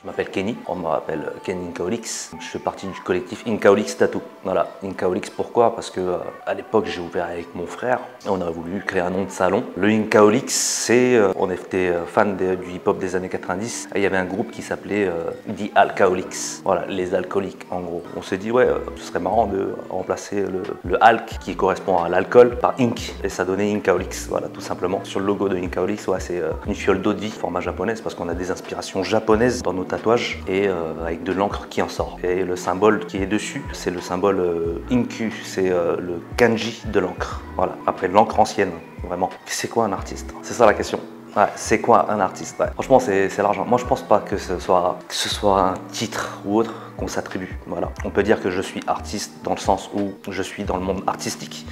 Je m'appelle Kenny, on m'appelle Ken Inkaolix. Je fais partie du collectif Inkaolix Tattoo. Voilà, Inkaolix pourquoi? Parce que à l'époque j'ai ouvert avec mon frère et on a voulu créer un nom de salon. Le Inkaolix, c'est, on était fan du hip-hop des années 90 et il y avait un groupe qui s'appelait The Alkaolix. Voilà, les alcooliques en gros. On s'est dit ouais, ce serait marrant de remplacer le alk qui correspond à l'alcool par Ink et ça donnait Inkaolix. Voilà, tout simplement. Sur le logo de Inkaolix, ouais, c'est une fiole d'eau de vie format japonaise parce qu'on a des inspirations japonaises dans nos tatouage et avec de l'encre qui en sort. Et le symbole qui est dessus, c'est le symbole Inku, c'est le kanji de l'encre. Voilà, après l'encre ancienne, vraiment. C'est quoi un artiste? C'est ça la question. Ouais, c'est quoi un artiste? Ouais. Franchement, c'est l'argent. Moi, je pense pas que ce soit un titre ou autre qu'on s'attribue. Voilà. On peut dire que je suis artiste dans le sens où je suis dans le monde artistique.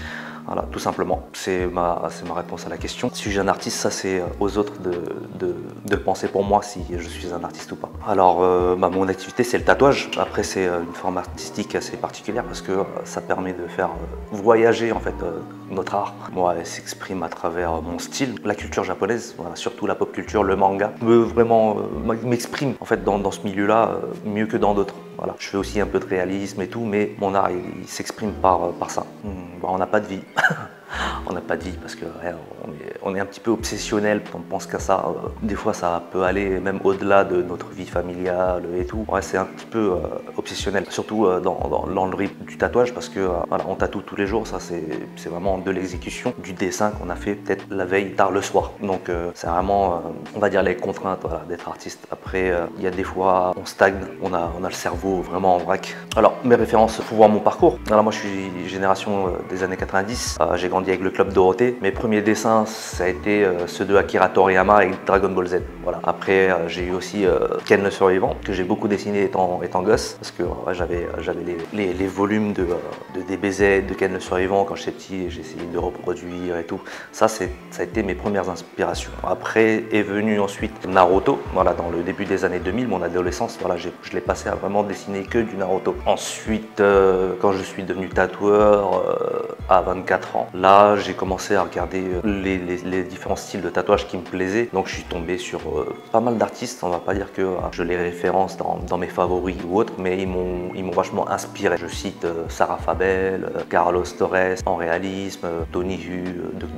Voilà, tout simplement. C'est ma réponse à la question. Suis-je un artiste? Ça, c'est aux autres de penser pour moi si je suis un artiste ou pas. Alors, mon activité, c'est le tatouage. Après, c'est une forme artistique assez particulière parce que ça permet de faire voyager en fait notre art. Moi, elle s'exprime à travers mon style, la culture japonaise, voilà, surtout la pop culture, le manga, m'exprime en fait dans ce milieu-là mieux que dans d'autres. Voilà. Je fais aussi un peu de réalisme et tout, mais mon art il s'exprime par ça. Bon, on n'a pas de vie. On n'a pas de vie parce que ouais, on est un petit peu obsessionnel, on pense qu'à ça. Des fois ça peut aller même au-delà de notre vie familiale et tout. Ouais, c'est un petit peu obsessionnel, surtout dans le rythme du tatouage parce que voilà, on tatoue tous les jours, ça c'est vraiment de l'exécution du dessin qu'on a fait peut-être la veille tard le soir. Donc c'est vraiment, on va dire les contraintes voilà, d'être artiste. Après il y a des fois on stagne, on a le cerveau vraiment en vrac. Alors mes références pour voir mon parcours. Alors moi je suis génération des années 90, j'ai grandi avec le club Dorothée. Mes premiers dessins, ça a été ceux de Akira Toriyama avec Dragon Ball Z. Voilà. Après, j'ai eu aussi Ken le Survivant, que j'ai beaucoup dessiné étant gosse, parce que ouais, j'avais les volumes de DBZ, de Ken le Survivant quand j'étais petit, et j'ai essayé de reproduire et tout. Ça a été mes premières inspirations. Après est venu ensuite Naruto, voilà, dans le début des années 2000, mon adolescence, voilà, je l'ai passé à vraiment dessiner que du Naruto. Ensuite, quand je suis devenu tatoueur à 24 ans, là, j'ai commencé à regarder les différents styles de tatouage qui me plaisaient. Donc je suis tombé sur pas mal d'artistes. On va pas dire que je les référence dans mes favoris ou autres, mais ils m'ont vachement inspiré. Je cite Sarah Fabel, Carlos Torres en réalisme, Tony Hu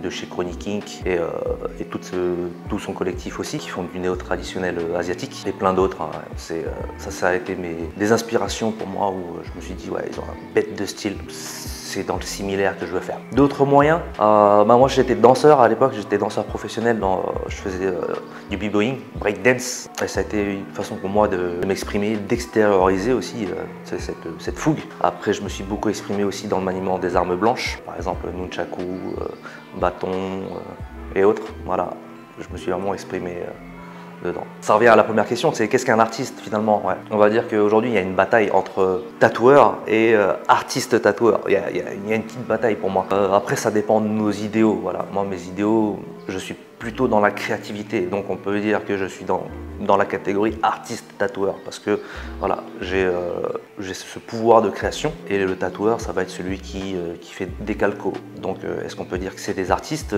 de chez Chronic Ink et tout son collectif aussi qui font du néo-traditionnel asiatique et plein d'autres. Hein. Ça a été des inspirations pour moi où je me suis dit ouais, ils ont un bête de style. C'est dans le similaire que je veux faire. D'autres moyens, moi j'étais danseur à l'époque, j'étais danseur professionnel, je faisais du b-boying, breakdance, et ça a été une façon pour moi de m'exprimer, d'extérioriser aussi cette fougue. Après je me suis beaucoup exprimé aussi dans le maniement des armes blanches, par exemple nunchaku, bâton et autres. Voilà, je me suis vraiment exprimé dedans. Ça revient à la première question, c'est qu'est-ce qu'un artiste finalement? Ouais. On va dire qu'aujourd'hui il y a une bataille entre tatoueurs et artistes tatoueurs. Il y a une petite bataille pour moi. Après ça dépend de nos idéaux. Voilà. Moi mes idéaux, je suis plutôt dans la créativité. Donc on peut dire que je suis dans la catégorie artiste tatoueur parce que voilà, j'ai ce pouvoir de création et le tatoueur ça va être celui qui fait des calcos. Donc est-ce qu'on peut dire que c'est des artistes?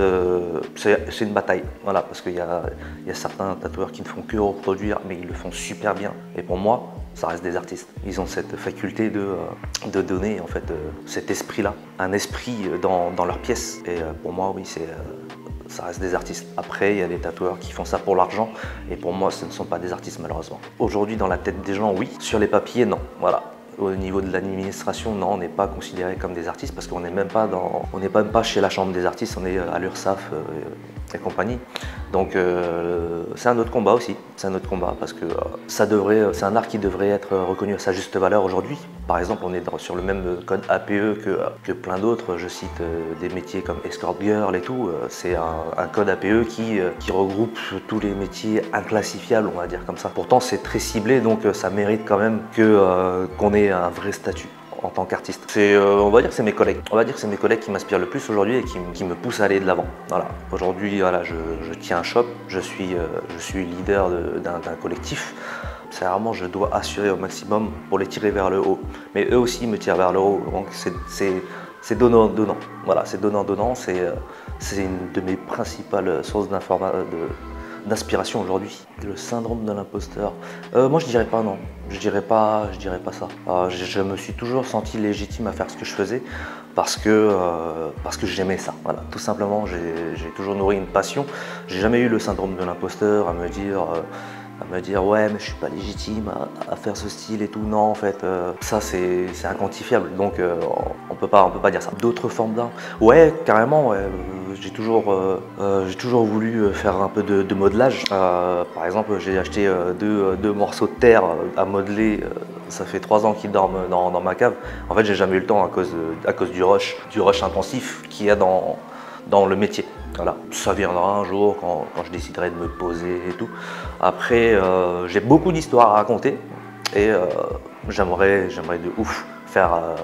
C'est une bataille. Voilà, parce qu'il y a certains tatoueurs qui ne font que reproduire mais ils le font super bien. Et pour moi, ça reste des artistes. Ils ont cette faculté de donner en fait cet esprit-là, un esprit dans leur pièce. Et pour moi, oui, ça reste des artistes. Après, il y a des tatoueurs qui font ça pour l'argent et pour moi, ce ne sont pas des artistes malheureusement. Aujourd'hui, dans la tête des gens, oui. Sur les papiers, non. Voilà. Au niveau de l'administration, non, on n'est pas considéré comme des artistes parce qu'on n'est même pas chez la chambre des artistes, on est à l'URSSAF et compagnie. Donc c'est un autre combat aussi, c'est un autre combat parce que c'est un art qui devrait être reconnu à sa juste valeur aujourd'hui. Par exemple, on est sur le même code APE que plein d'autres. Je cite des métiers comme escort girl et tout. C'est un code APE qui regroupe tous les métiers inclassifiables, on va dire comme ça. Pourtant, c'est très ciblé, donc ça mérite quand même qu'on ait un vrai statut en tant qu'artiste. On va dire que c'est mes collègues. On va dire que c'est mes collègues qui m'inspirent le plus aujourd'hui et qui me poussent à aller de l'avant. Voilà. Aujourd'hui, voilà, je tiens un shop, je suis leader d'un collectif. C'est vraiment, je dois assurer au maximum pour les tirer vers le haut. Mais eux aussi me tirent vers le haut. Donc c'est donnant-donnant. Voilà, c'est donnant-donnant. C'est une de mes principales sources d'inspiration aujourd'hui. Le syndrome de l'imposteur. Moi je dirais pas non, je dirais pas ça. Je me suis toujours senti légitime à faire ce que je faisais parce que j'aimais ça. Voilà, tout simplement, j'ai toujours nourri une passion. J'ai jamais eu le syndrome de l'imposteur à me dire ouais mais je suis pas légitime à faire ce style et tout. Non en fait ça c'est inquantifiable, donc on peut pas dire ça. D'autres formes d'art, ouais carrément, ouais. J'ai toujours voulu faire un peu de modelage. Par exemple j'ai acheté deux morceaux de terre à modeler, ça fait 3 ans qu'ils dorment dans ma cave. En fait j'ai jamais eu le temps à cause du rush intensif qu'il y a dans le métier. Voilà. Ça viendra un jour quand je déciderai de me poser et tout. Après, j'ai beaucoup d'histoires à raconter et j'aimerais de ouf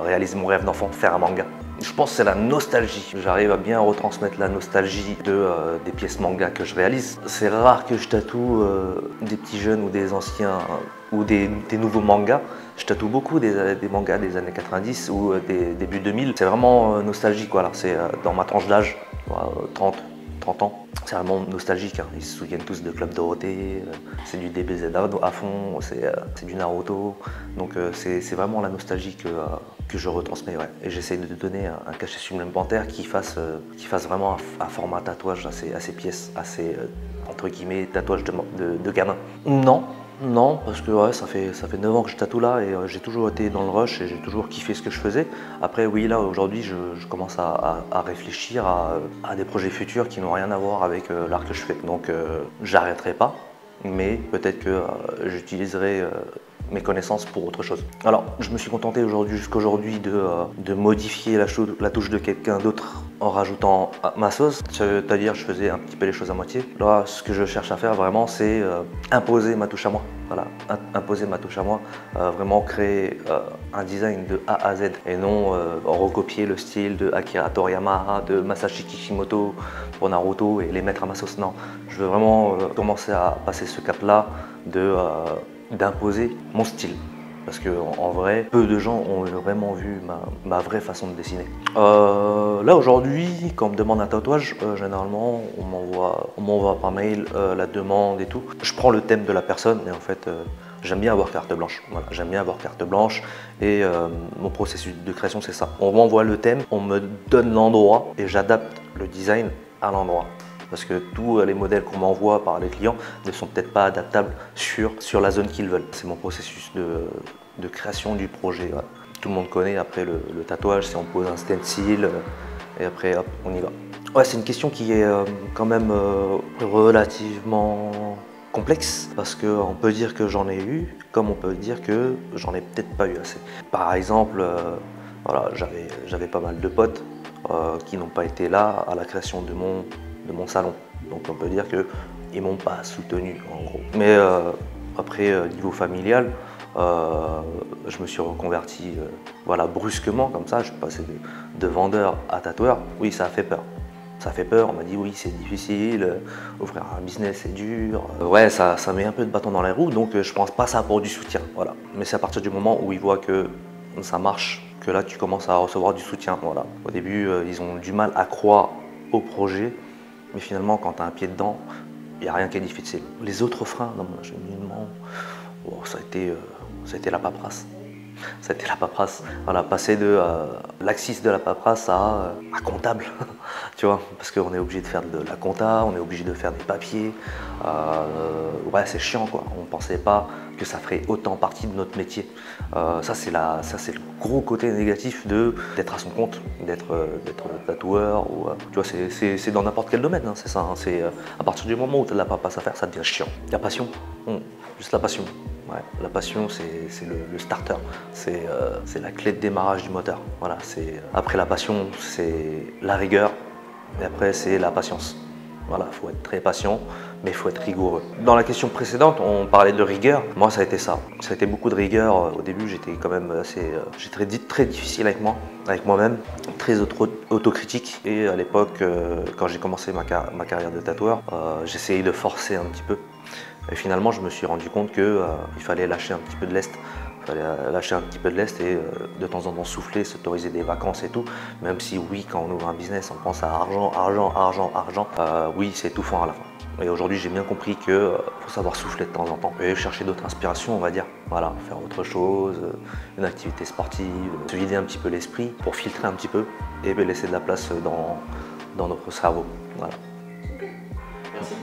réaliser mon rêve d'enfant, faire un manga. Je pense que c'est la nostalgie. J'arrive à bien retransmettre la nostalgie des pièces manga que je réalise. C'est rare que je tatoue des petits jeunes ou des anciens ou des nouveaux mangas. Je tatoue beaucoup des mangas des années 90 ou des débuts 2000. C'est vraiment nostalgique, voilà. C'est dans ma tranche d'âge, 30 ans. C'est vraiment nostalgique, hein. Ils se souviennent tous de Club Dorothée, c'est du DBZ à fond, c'est du Naruto. Donc c'est vraiment la nostalgie que je retransmets, ouais. Et j'essaie de donner un cachet supplémentaire qui fasse vraiment un format tatouage à ces pièces, à ces entre guillemets tatouages de gamin. Non, parce que ouais, ça fait 9 ans que je tatoue là et j'ai toujours été dans le rush et j'ai toujours kiffé ce que je faisais. Après oui, là aujourd'hui je commence à réfléchir à des projets futurs qui n'ont rien à voir avec l'art que je fais. Donc j'arrêterai pas, mais peut-être que j'utiliserai mes connaissances pour autre chose. Alors je me suis contenté jusqu'à aujourd'hui de modifier la touche de quelqu'un d'autre en rajoutant ma sauce, c'est-à-dire je faisais un petit peu les choses à moitié. Là ce que je cherche à faire vraiment c'est imposer ma touche à moi. Voilà, imposer ma touche à moi, vraiment créer un design de A à Z et non recopier le style de Akira Toriyama, de Masashi Kishimoto pour Naruto et les mettre à ma sauce. Non, je veux vraiment commencer à passer ce cap-là d'imposer mon style. Parce qu'en vrai, peu de gens ont vraiment vu ma vraie façon de dessiner. Là aujourd'hui, quand on me demande un tatouage, généralement on m'envoie par mail la demande et tout. Je prends le thème de la personne et en fait j'aime bien avoir carte blanche. Voilà, j'aime bien avoir carte blanche et mon processus de création c'est ça. On m'envoie le thème, on me donne l'endroit et j'adapte le design à l'endroit. Parce que tous les modèles qu'on m'envoie par les clients ne sont peut-être pas adaptables sur la zone qu'ils veulent. C'est mon processus de création du projet. Ouais. Tout le monde connaît après le tatouage, c'est on pose un stencil et après hop, on y va. Ouais, c'est une question qui est quand même relativement complexe parce qu'on peut dire que j'en ai eu, comme on peut dire que j'en ai peut-être pas eu assez. Par exemple, voilà, j'avais pas mal de potes qui n'ont pas été là à la création de mon salon. Donc on peut dire qu'ils m'ont pas soutenu en gros. Mais après niveau familial, je me suis reconverti voilà, brusquement comme ça. Je suis passé de vendeur à tatoueur. Oui, ça a fait peur. Ça fait peur, on m'a dit oui c'est difficile, ouvrir un business c'est dur. Ouais, ça met un peu de bâton dans les roues, donc je pense pas ça pour du soutien. Voilà. Mais c'est à partir du moment où ils voient que ça marche, que là tu commences à recevoir du soutien. Voilà. Au début, ils ont du mal à croire au projet. Mais finalement, quand tu as un pied dedans, il n'y a rien qui est difficile. Les autres freins dans mon cheminement, ça a été la paperasse. Ça a été la paperasse. Voilà, passer de l'axis de la paperasse à comptable. Tu vois, parce qu'on est obligé de faire de la compta, on est obligé de faire des papiers. Ouais, c'est chiant quoi. On ne pensait pas que ça ferait autant partie de notre métier. Ça, c'est le gros côté négatif d'être à son compte, d'être tatoueur. Ou, tu vois, c'est dans n'importe quel domaine, hein, c'est ça. Hein, c'est à partir du moment où tu as de la paperasse à faire, ça devient chiant. La passion, juste la passion. Ouais, la passion, c'est le starter, c'est la clé de démarrage du moteur. Voilà, après la passion, c'est la rigueur, et après c'est la patience. Voilà, il faut être très patient, mais il faut être rigoureux. Dans la question précédente, on parlait de rigueur. Moi, ça a été ça. Ça a été beaucoup de rigueur. Au début, j'étais quand même j'étais très difficile avec moi-même, très autocritique. Et à l'époque, quand j'ai commencé ma carrière de tatoueur, j'essayais de forcer un petit peu. Et finalement, je me suis rendu compte qu'il fallait lâcher un petit peu de lest Il fallait lâcher un petit peu de lest et de temps en temps souffler, s'autoriser des vacances et tout. Même si oui, quand on ouvre un business, on pense à argent, argent, argent, argent. Oui, c'est étouffant à la fin. Et aujourd'hui, j'ai bien compris que faut savoir souffler de temps en temps et chercher d'autres inspirations, on va dire. Voilà, faire autre chose, une activité sportive, se vider un petit peu l'esprit pour filtrer un petit peu et laisser de la place dans notre cerveau. Voilà. Merci.